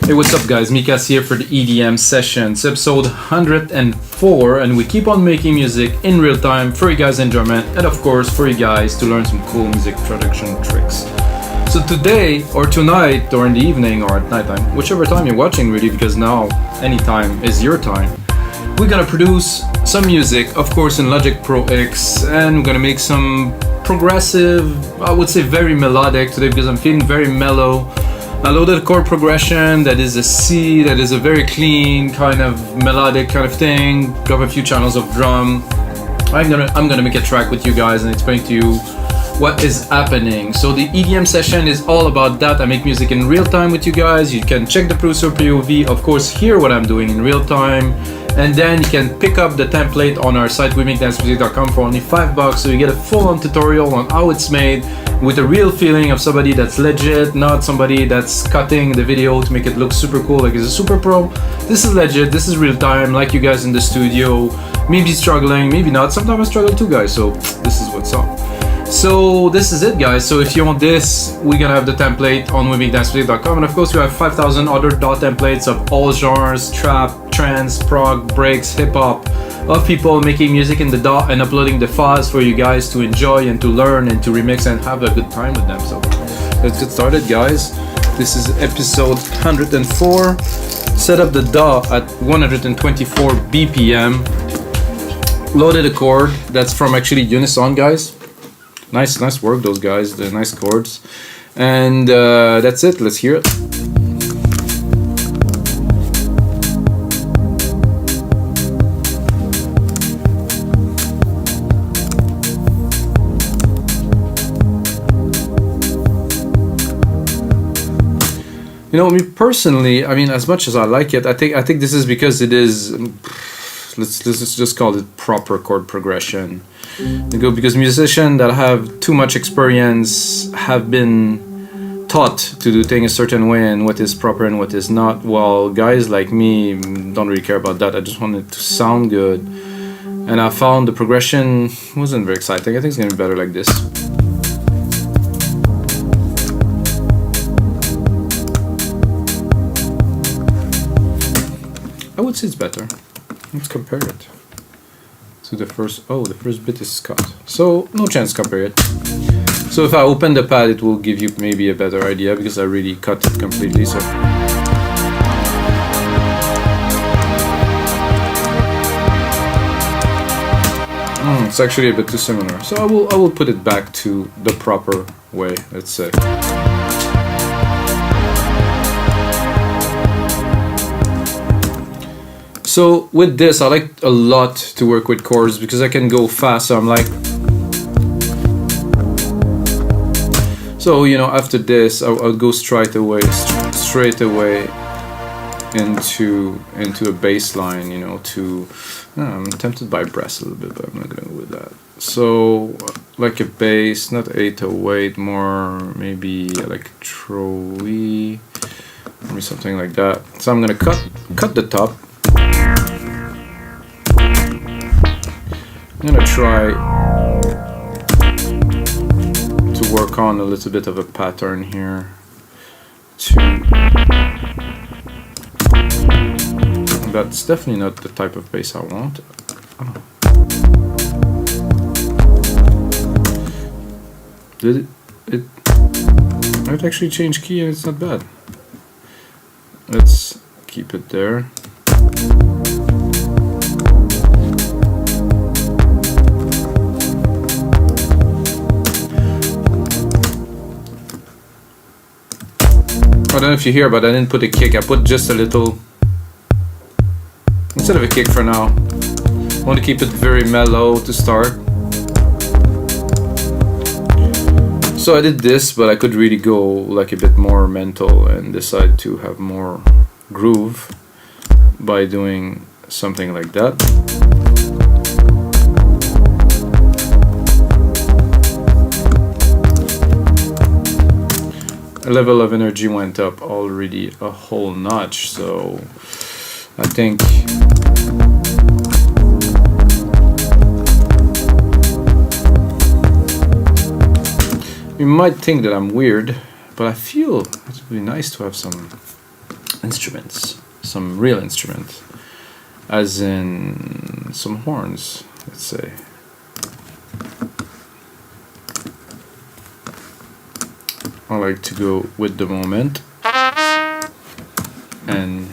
Hey, what's up guys, Mikas here for the EDM sessions, episode 104, and we keep on making music in real time for you guys' enjoyment and of course for you guys to learn some cool music production tricks. So today, or tonight, or in the evening, or at nighttime, whichever time you're watching really, because now anytime is your time, we're gonna produce some music, of course in Logic Pro X, and we're gonna make some progressive, I would say very melodic today because I'm feeling very mellow. I loaded a chord progression that is a C, that is a very clean kind of melodic kind of thing. Drop a few channels of drum. I'm gonna make a track with you guys and explain to you what is happening. So the EDM session is all about that. I make music in real time with you guys. You can check the producer POV, of course, hear what I'm doing in real time, and then you can pick up the template on our site wemake-music.com for only $5, so you get a full-on tutorial on how it's made with a real feeling of somebody that's legit, not somebody that's cutting the video to make it look super cool like it's a super pro. This is legit, this is real time, like you guys in the studio, maybe struggling, maybe not. Sometimes I struggle too, guys, so this is what's up. So this is it, guys. So if you want this, we're gonna have the template on wemake-music.com, and of course we have 5,000 other DAW templates of all genres: trap, trance, prog, breaks, hip-hop, of people making music in the DAW and uploading the files for you guys to enjoy and to learn and to remix and have a good time with them. So let's get started, guys. This is episode 104. Set up the DAW at 124 BPM. Loaded a chord that's from actually Unison, guys. Nice work, those guys. They're nice chords. And that's it. Let's hear it. You know, me personally, I mean, as much as I like it, I think this is because it is, let's just call it proper chord progression. Because musicians that have too much experience have been taught to do things a certain way and what is proper and what is not, while guys like me don't really care about that. I just want it to sound good, and I found the progression wasn't very exciting. I think it's gonna be better like this. I would say it's better. Let's compare it to the first. Oh, the first bit is cut, so no chance to compare it. So if I open the pad, it will give you maybe a better idea because I really cut it completely. So it's actually a bit too similar. So I will put it back to the proper way, let's say. So with this, I like a lot to work with chords because I can go fast. So I'm like, so you know, after this, I'll go straight away into a bass line. You know, I'm tempted by brass a little bit, but I'm not gonna go with that. So like a bass, not 808, more maybe electro-y, maybe something like that. So I'm gonna cut the top. I'm gonna try to work on a little bit of a pattern here. That's definitely not the type of bass I want. Oh. Did it actually change key and it's not bad. Let's keep it there. I don't know if you hear, but I didn't put a kick. I put just a little, instead of a kick for now. I want to keep it very mellow to start. So I did this, but I could really go like a bit more mental and decide to have more groove by doing something like that. Level of energy went up already a whole notch, so I think you might think that I'm weird, but I feel it would be nice to have some instruments, some real instruments, as in some horns, let's say. I like to go with the moment and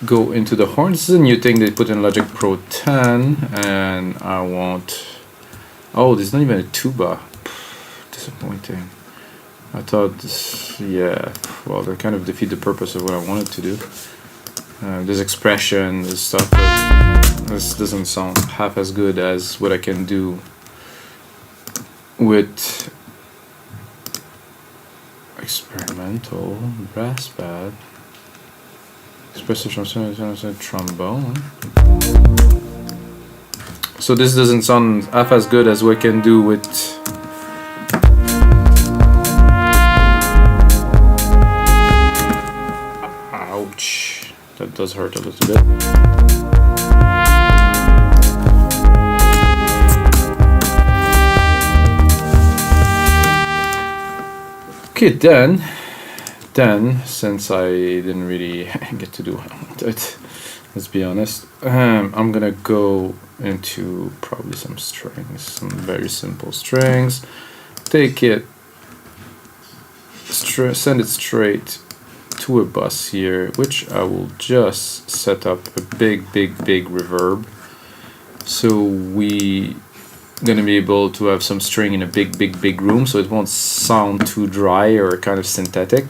go into the horns. This is a new thing they put in Logic Pro 10, and I want... Oh, there's not even a tuba. Disappointing. I thought this, yeah, well, they kind of defeat the purpose of what I wanted to do. There's expression, there's stuff, but this doesn't sound half as good as what I can do with experimental brass pad, expressive trombone. So this doesn't sound half as good as what I can do with ouch, that does hurt a little bit. Okay, then since I didn't really get to do what I wanted, let's be honest, I'm gonna go into probably some strings, some very simple strings. Take it, send it straight to a bus here, which I will just set up a big reverb, so we gonna be able to have some string in a big room, so it won't sound too dry or kind of synthetic.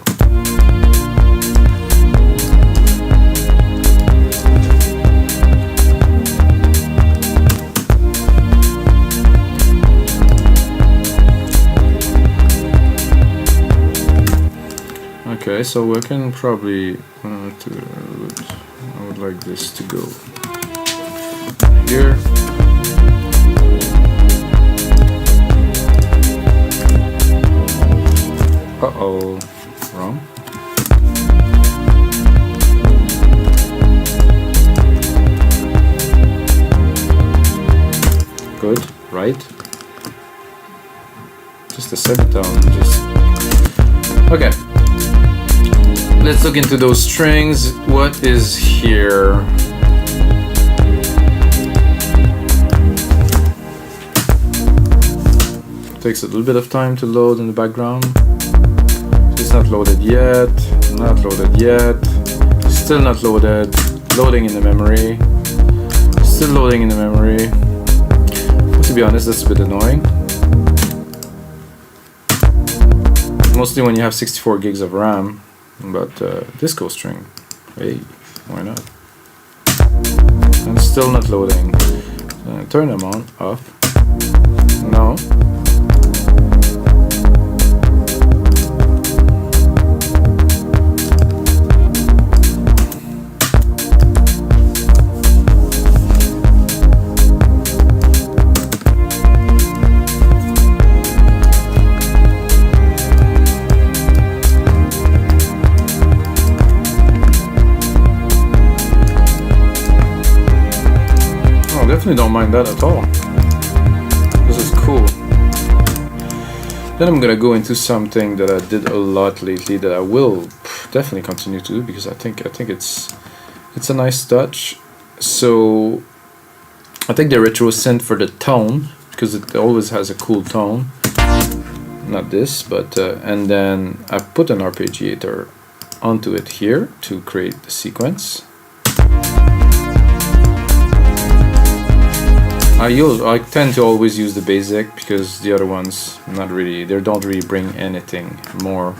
Okay, so we can probably I would like this to go here. Uh-oh, wrong. Good, right. Just a semitone, just... Okay. Let's look into those strings. What is here? Takes a little bit of time to load in the background. It's not loaded yet, not loaded yet, still not loaded, loading in the memory, still loading in the memory. To be honest, that's a bit annoying. Mostly when you have 64 gigs of RAM, but disco string, hey, why not? And still not loading. Turn them on, off, no. Definitely don't mind that at all. This is cool. Then I'm gonna go into something that I did a lot lately that I will definitely continue to do, because I think it's a nice touch. So I take the retro synth for the tone, because it always has a cool tone. Not this, but and then I put an arpeggiator onto it here to create the sequence. I tend to always use the basic, because the other ones not really, they don't really bring anything more,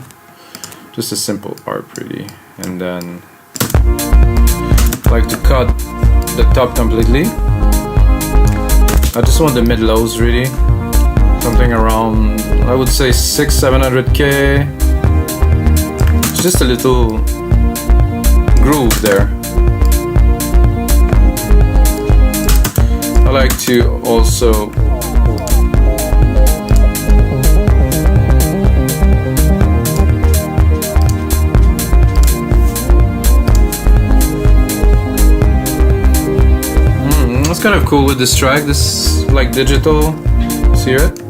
just a simple arp really. And then I like to cut the top completely. I just want the mid lows really, something around, I would say 600-700K. It's just a little groove there. I like to also it's kind of cool with this track. This is like digital. See it?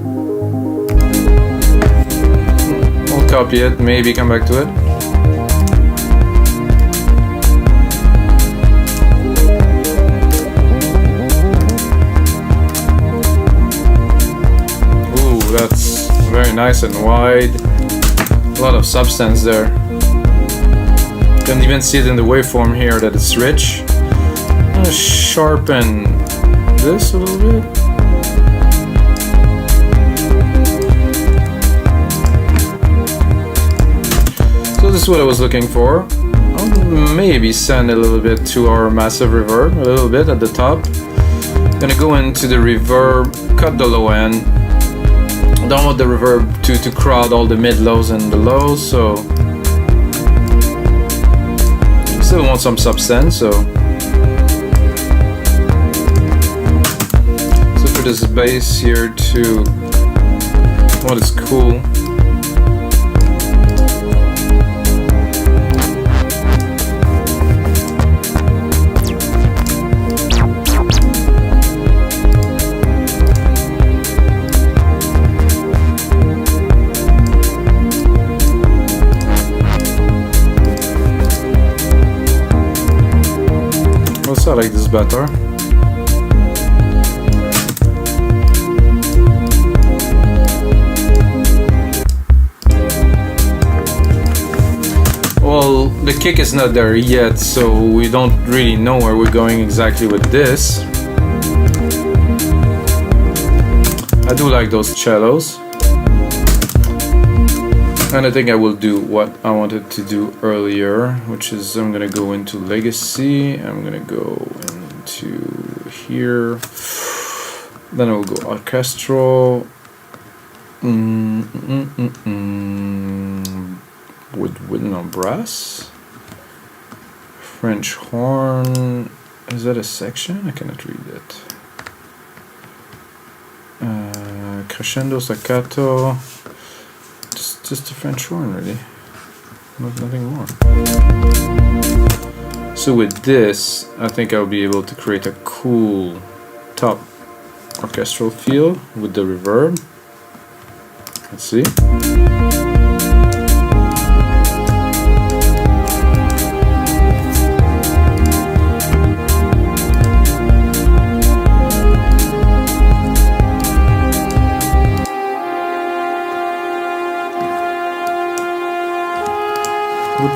I'll copy it, maybe come back to it. nice and wide. A lot of substance there. You can even see it in the waveform here that it's rich. I'm gonna sharpen this a little bit. So this is what I was looking for. I'll maybe send a little bit to our massive reverb, a little bit at the top. Gonna go into the reverb, cut the low end. Don't want the reverb to crowd all the mid lows and the lows, so still want some substance. So for this bass here too, what is cool. I like this better. Well, the kick is not there yet, so we don't really know where we're going exactly with this. I do like those cellos. And I think I will do what I wanted to do earlier, which is I'm gonna go into Legacy, I'm gonna go into here, then I will go orchestral, with no brass, French horn. Is that a section? I cannot read it. Crescendo, staccato. Just a French horn, really. Nothing more. So with this, I think I'll be able to create a cool top orchestral feel with the reverb. Let's see.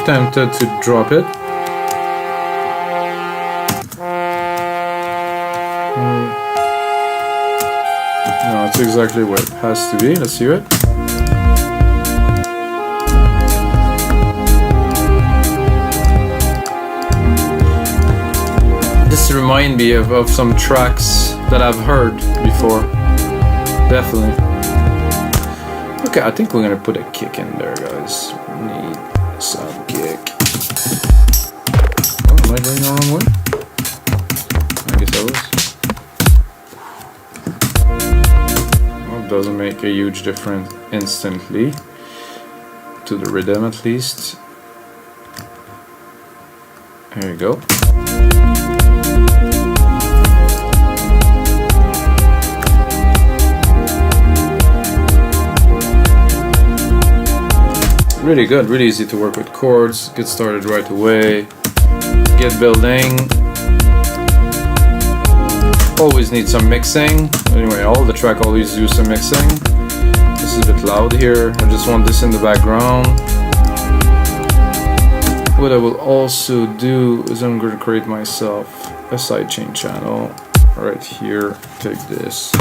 Tempted to drop it. No, it's exactly where it has to be. Let's hear it. This reminds me of some tracks that I've heard before. Definitely. Okay, I think we're gonna put a kick in there, guys. We need some kick. Oh, am I going the wrong way? I guess I was. Well, it doesn't make a huge difference instantly. To the rhythm at least. There you go. Really good, really easy to work with chords, get started right away, get building. Always need some mixing. Anyway, all the track always use some mixing. This is a bit loud here, I just want this in the background. What I will also do is I'm going to create myself a sidechain channel right here. Take this.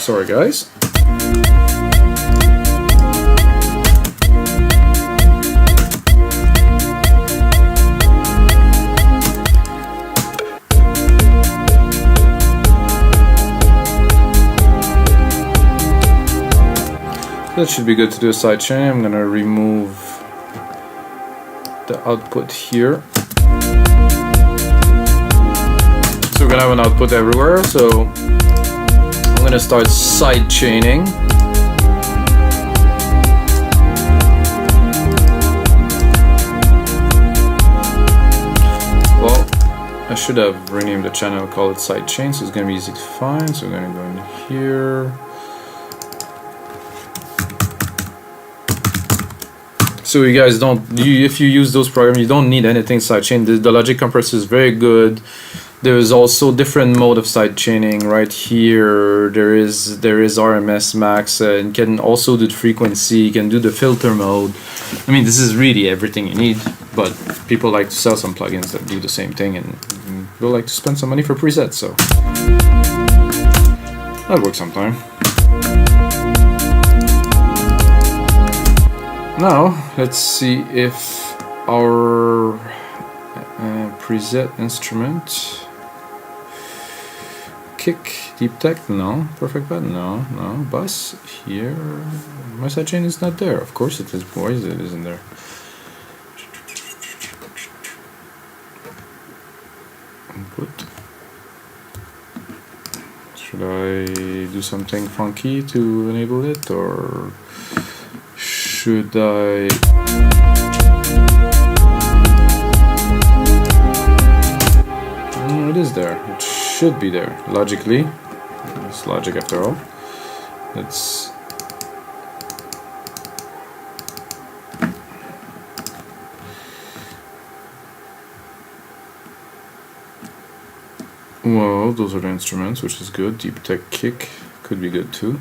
Sorry guys. That should be good to do a sidechain. I'm gonna remove the output here. So we're gonna have an output everywhere. So I'm gonna start sidechaining. Well, I should have renamed the channel, call it sidechain, so it's gonna be easy to find. So we're gonna go in here. So you guys don't, if you use those programs, you don't need anything sidechain. The Logic compressor is very good. There's also different mode of sidechaining. Right here, there is RMS max, and can also do the frequency. You can do the filter mode. I mean, this is really everything you need. But people like to sell some plugins that do the same thing, and people like to spend some money for presets. So that works sometime. Now let's see if our preset instrument. Kick, deep tech, no. Perfect bed, no. Bass, here. My sidechain is not there. Of course it is. Why is it isn't there? Input. Should I do something funky to enable it, or should I? It is there. It should be there logically. It's logic after all. Let's well, those are the instruments, which is good. Deep tech kick could be good too.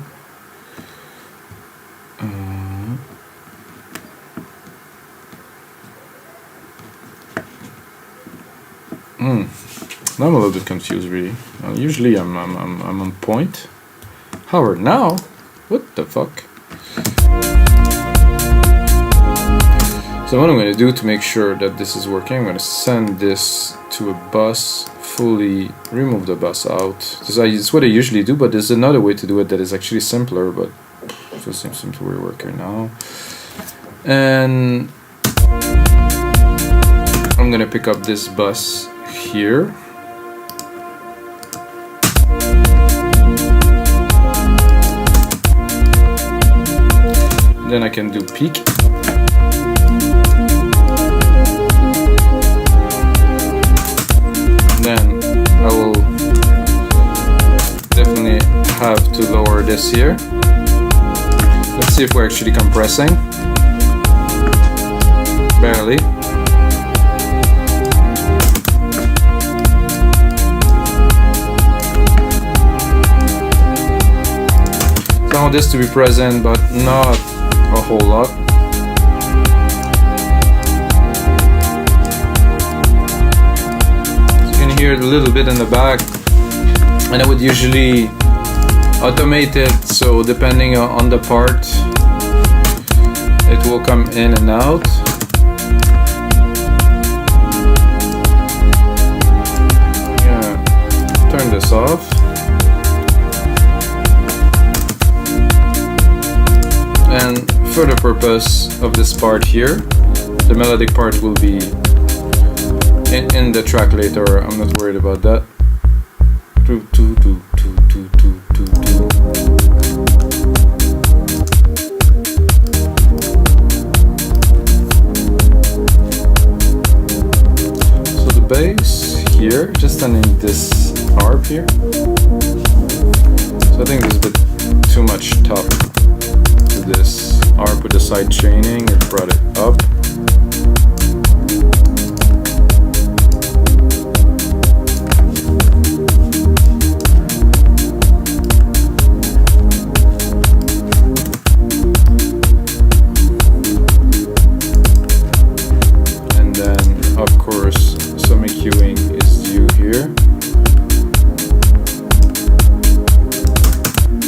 Now I'm a little bit confused, really. Usually I'm on point. However, now, what the fuck? So what I'm going to do to make sure that this is working, I'm going to send this to a bus, fully remove the bus out. It's what I usually do, but there's another way to do it that is actually simpler, but it just seems to work here now. And I'm going to pick up this bus here. Then I can do peak. Then I will definitely have to lower this here. Let's see if we're actually compressing. Barely. So I want this to be present, but not a whole lot. So you can hear it a little bit in the back, and I would usually automate it, so depending on the part it will come in and out. Yeah, turn this off. And for the purpose of this part here, the melodic part will be in the track later. I'm not worried about that. So the bass here, just sending this harp here. So I think there's a bit too much top. This arp with the side chaining, it brought it up. And then of course some EQing is due here.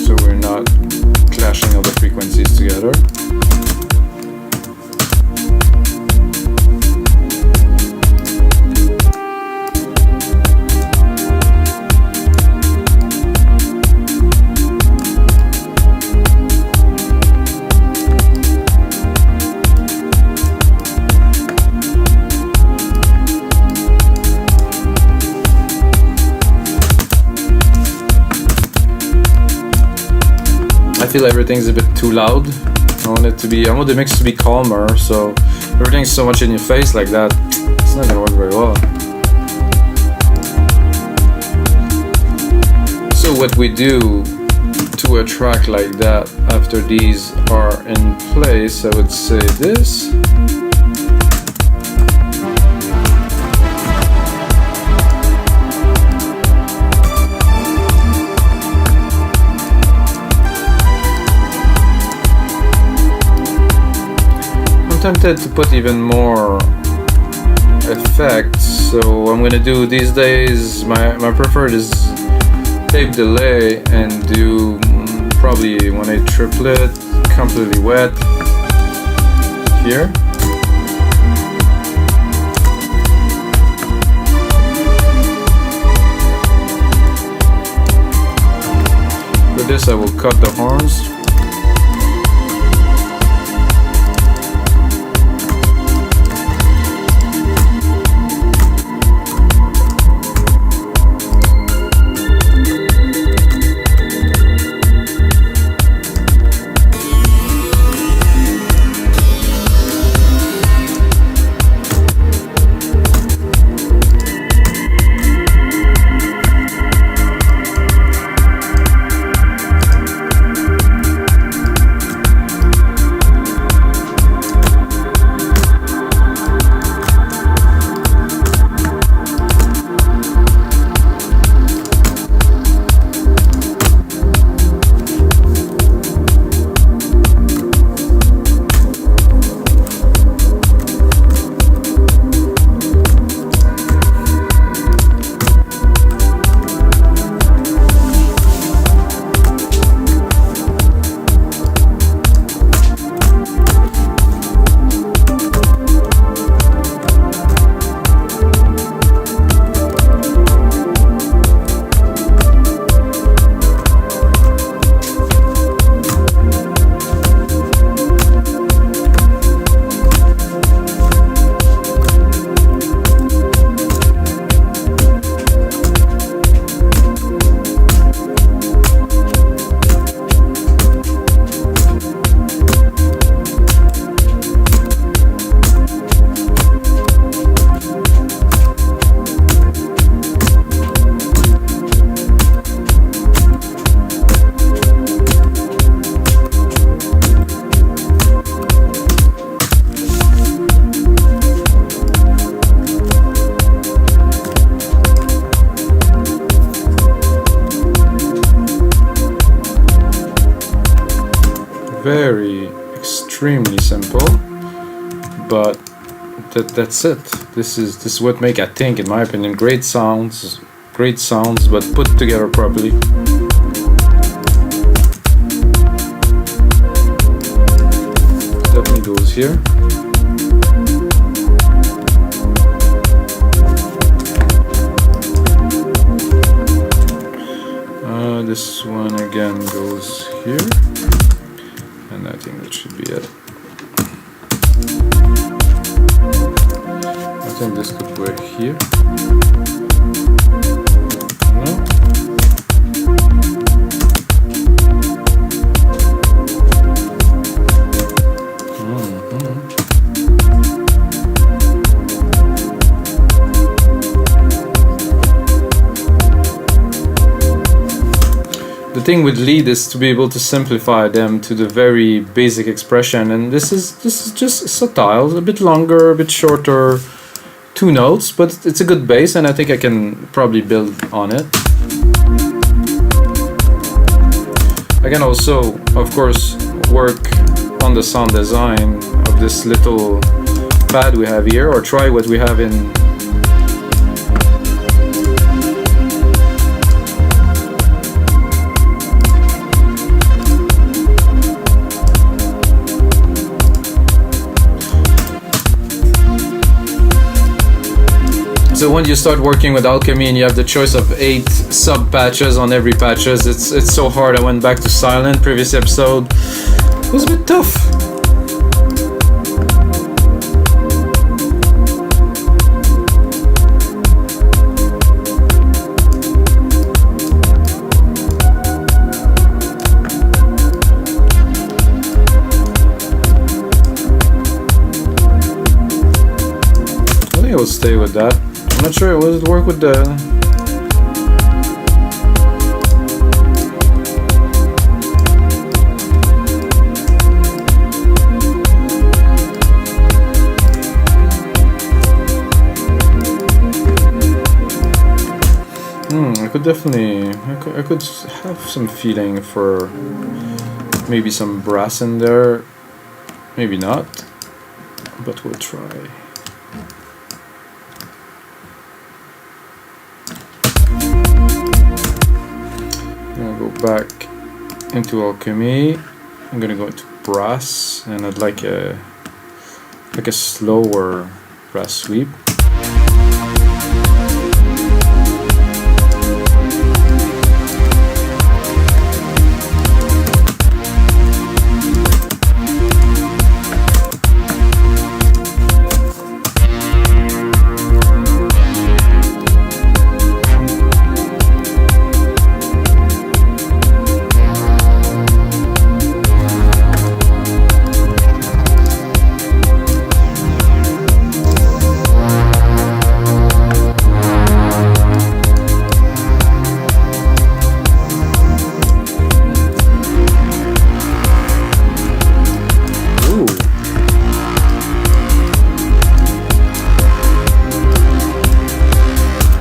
So we're not clashing all the frequencies together. I feel everything's a bit too loud. I want the mix to be calmer, so everything's so much in your face like that, it's not gonna work very well. So what we do to a track like that, after these are in place, I would say this. tempted to put even more effects, so I'm gonna do these days, my preferred is tape delay and do probably 1/8 triplet, completely wet here. For this I will cut the horns. Very extremely simple, but that's it. This is what make, I think, in my opinion, great sounds, but put together properly. Definitely goes here. This one again goes here. And I think that should be it. I think this could work here. No? The thing with lead is to be able to simplify them to the very basic expression, and this is just subtle, a bit longer, a bit shorter, 2 notes, but it's a good bass, and I think I can probably build on it. I can also, of course, work on the sound design of this little pad we have here, or try what we have in So when you start working with Alchemy and you have the choice of 8 sub patches on every patches, it's so hard. I went back to silent previous episode. It was a bit tough. I think I will stay with that. I'm not sure, will it work with the... I could definitely, I could have some feeling for maybe some brass in there, maybe not. but we'll try. I'm gonna go back into alchemy. I'm gonna go into brass, and I'd like a slower brass sweep.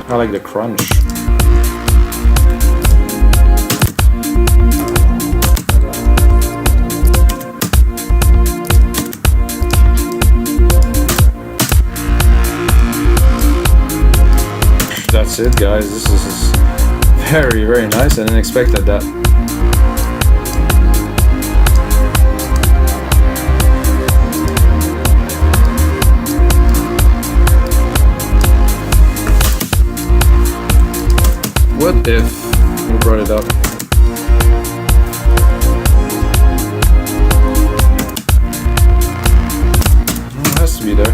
I like the crunch. That's it, guys. This is very, very nice. I didn't expect that. What if we brought it up? It has to be there.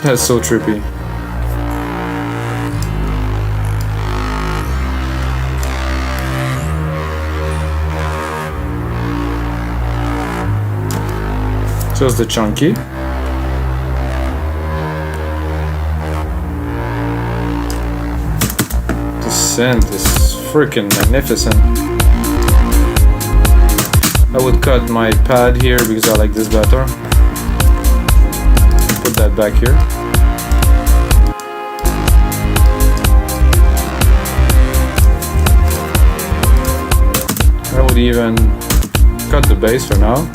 That's so trippy. Just the chunky. The synth is freaking magnificent. I would cut my pad here because I like this better. Put that back here. I would even cut the bass for now.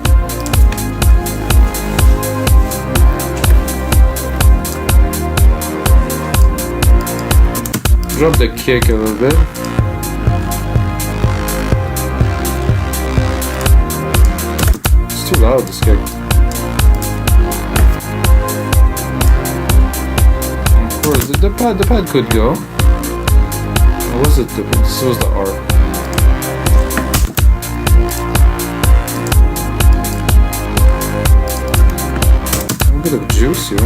Drop the kick a little bit. It's too loud, this kick. Of course, the pad could go. Or was it this was the R. A bit of juice here.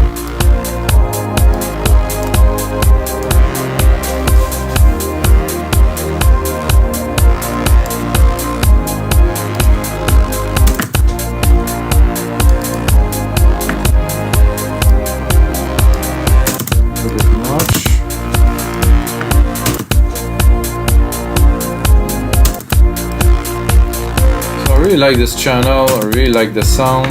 I really like this channel, I really like the sound.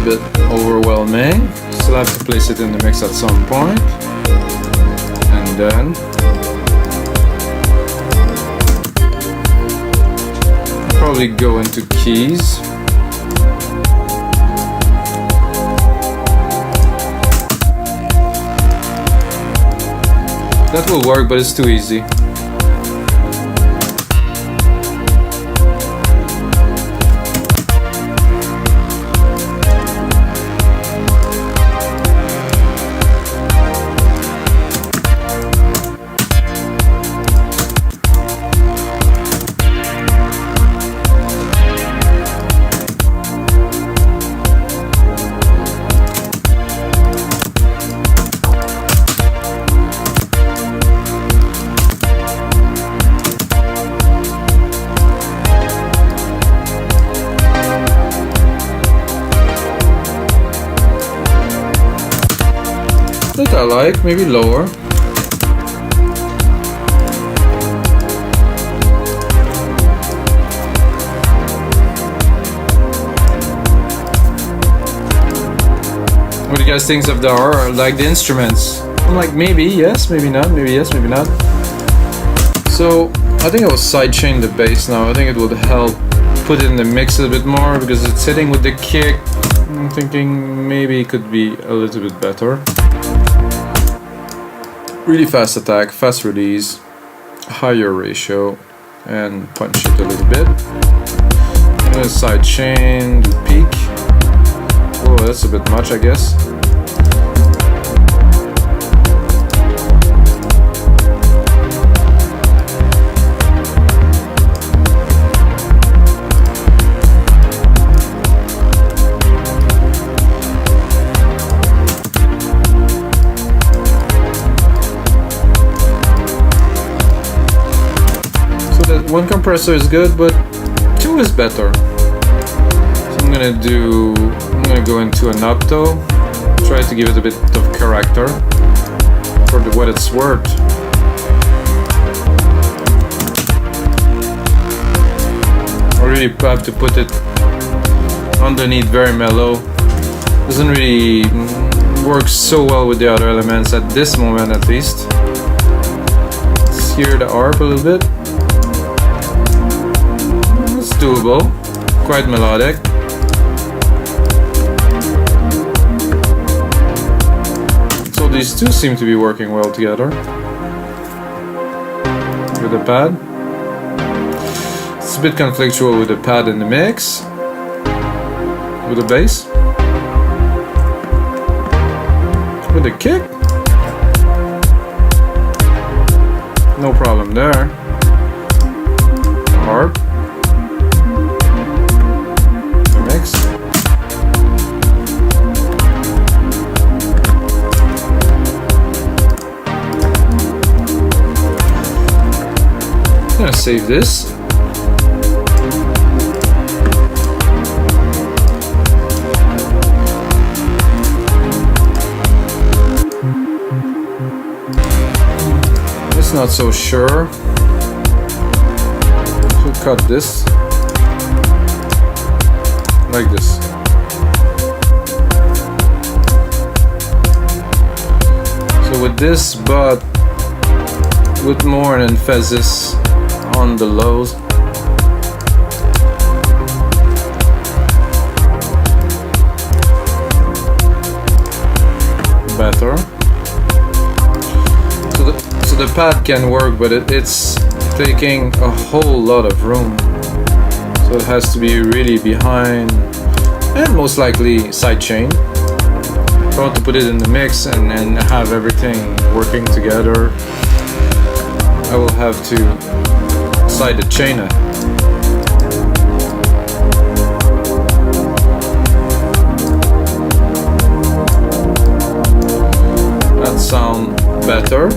bit overwhelming. Still have to place it in the mix at some point. And then probably go into keys. That will work, but it's too easy. That I like, maybe lower. What do you guys think of the R? Like the instruments? I'm like, maybe yes, maybe not, maybe yes, maybe not. So I think I will sidechain the bass now. I think it would help put it in the mix a bit more because it's hitting with the kick. I'm thinking maybe it could be a little bit better. Really fast attack, fast release, higher ratio, and punch it a little bit. I'm gonna sidechain, do peak. Oh, that's a bit much, I guess. One compressor is good, but two is better. So I'm gonna go into an octo, try to give it a bit of character for what it's worth. I really have to put it underneath, very mellow. Doesn't really work so well with the other elements at this moment, at least. Let's hear the arp a little bit. Doable, quite melodic. So these two seem to be working well together with the pad. It's a bit conflictual with the pad in the mix, with the bass, with the kick. No problem there. Harp. I'm gonna save this. It's not so sure. So cut this like this. So with this, but with more emphasis on the lows. Better. So the pad can work, but it's taking a whole lot of room. So it has to be really behind, and most likely sidechain. If I want to put it in the mix and have everything working together, I will have to sidechain it. That sounds better.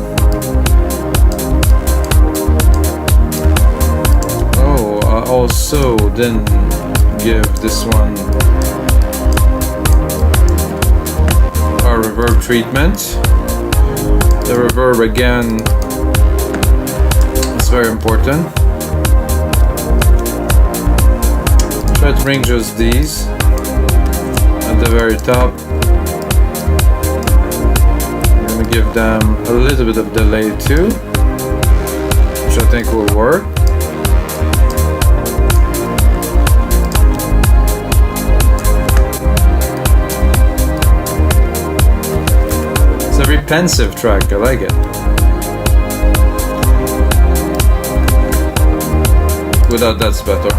Oh, I also didn't give this one a reverb treatment. The reverb again is very important. Try to bring just these at the very top. I'm gonna give them a little bit of delay too, which I think will work. It's a very pensive track, I like it. Without that's better.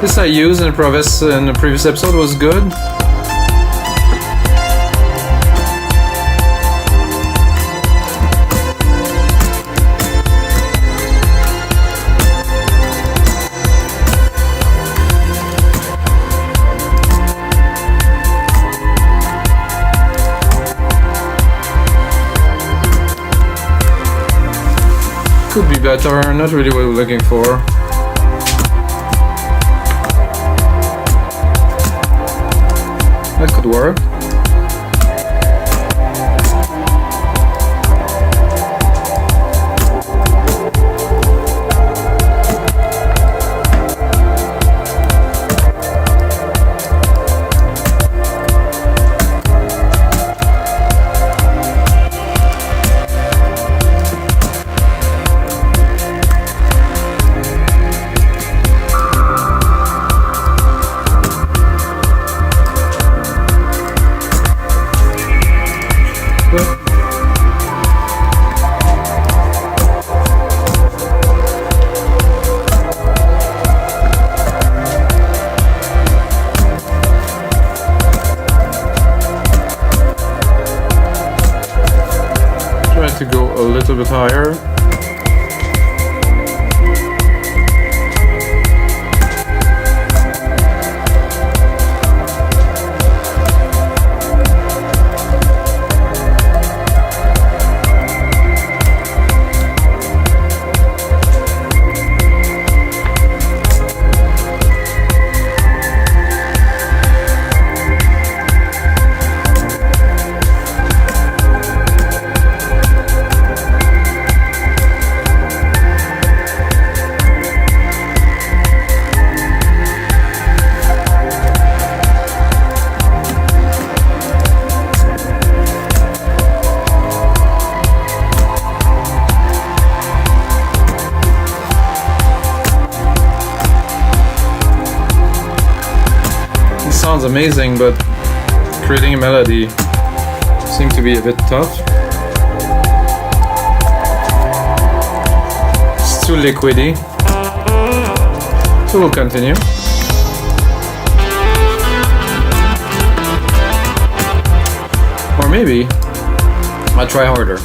This I used in the previous episode was good. Could be better, not really what we're looking for. That could work. To go a little bit higher. Sounds amazing, but creating a melody seems to be a bit tough. It's too liquidy. So we'll continue. Or maybe I'll try harder.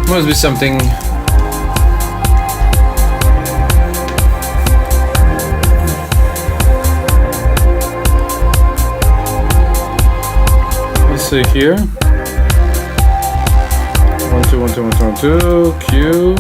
Must be something. Let's see here. 1 2 1 2 1 2 1 2 Q.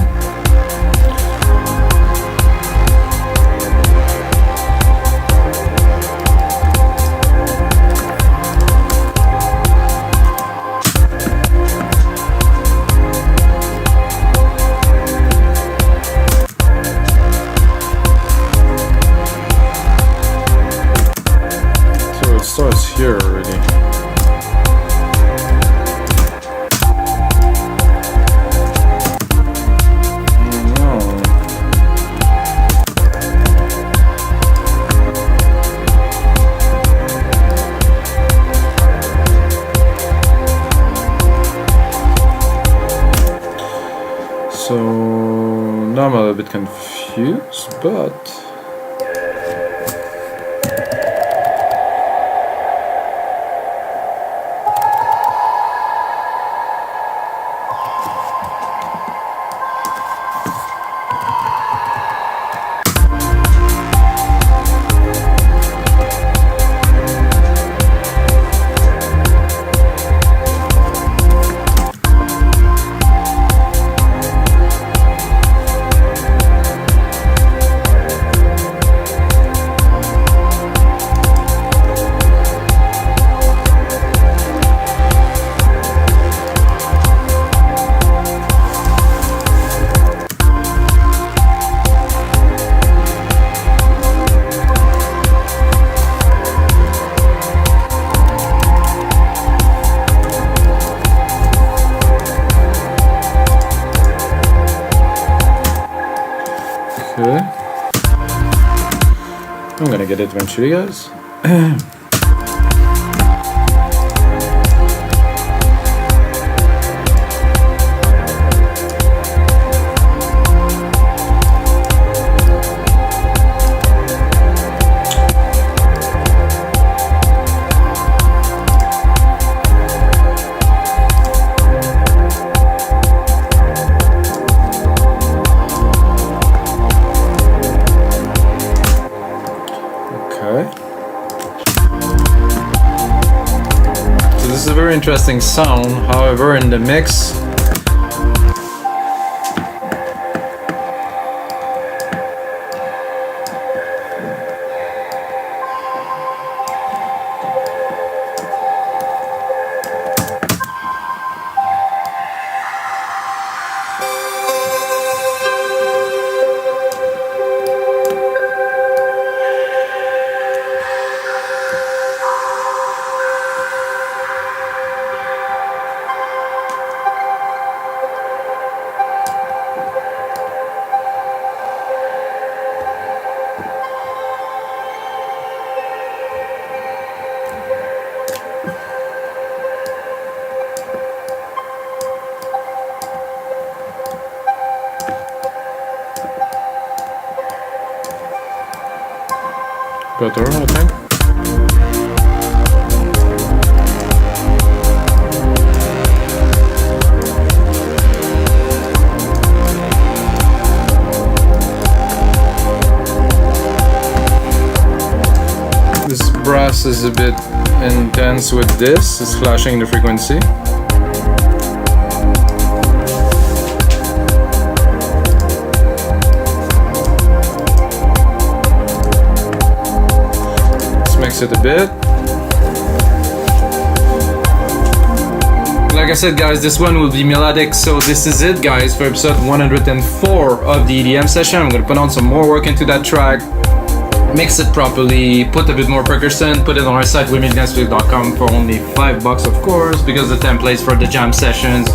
Starts here already. No. So now I'm a little bit confused, but okay. I'm gonna get it eventually, guys. So this is a very interesting sound, however in the mix better, I think. This brass is a bit intense with this, it's flashing the frequency. Mix it a bit. Like I said, guys, this one will be melodic, so this is it, guys, for episode 104 of the EDM session. I'm gonna put on some more work into that track, mix it properly, put a bit more percussion, put it on our site wimidnesweek.com for only $5, of course, because the templates for the jam sessions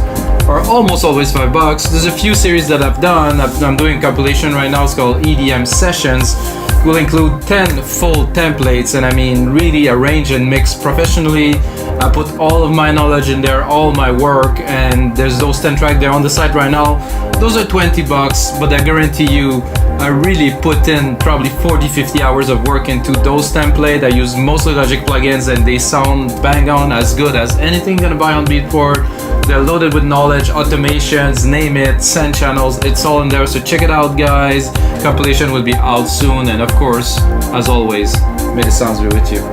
are almost always $5. There's a few series that I've done. I'm doing a compilation right now. It's called EDM Sessions. Will include 10 full templates, and I mean really arrange and mix professionally. I put all of my knowledge in there, all my work, and there's those 10 tracks there on the site right now. Those are $20, but I guarantee you I really put in probably 40-50 hours of work into those templates. I use mostly Logic plugins and they sound bang on, as good as anything you're gonna buy on Beatport. They're loaded with knowledge, automations, name it, send channels, it's all in there. So check it out, guys. Compilation will be out soon, and of course, as always, may the sounds be with you.